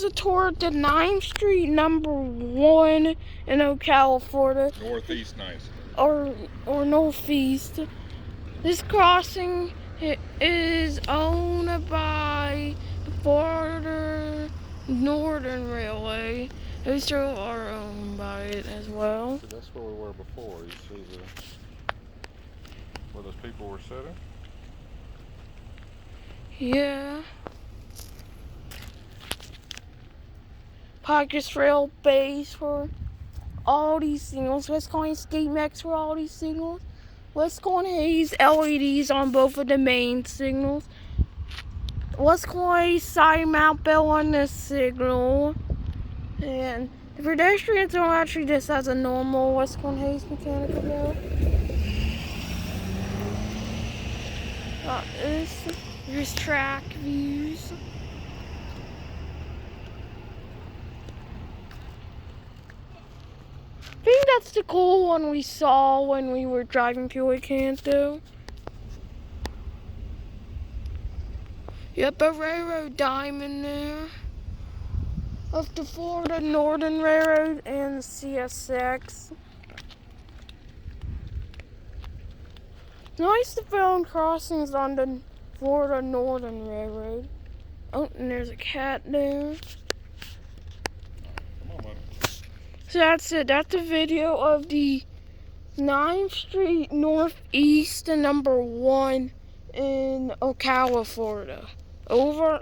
a tour of the 9th Street #1 in Ocala, Florida. Northeast nice. Or northeast. This crossing is owned by the Florida Northern Railway. We still are owned by it as well. So that's where we were before. You see where those people were sitting? Yeah. Podcast Rail base for all these signals. West Coin Skate Max for all these signals. West Coin Hayes LEDs on both of the main signals. West Coin side mount bell on this signal. And the pedestrians don't actually just has a normal West Coin Hayes mechanical bell. Here's track views. I think that's the cool one we saw when we were driving through Canto. Yep, a railroad diamond there. Of the Florida Northern Railroad and the CSX. Nice to film crossings on the Florida Northern Railroad. Oh, and there's a cat there. So that's it. That's a video of the 9th Street Northeast #1 in Ocala, Florida. Over.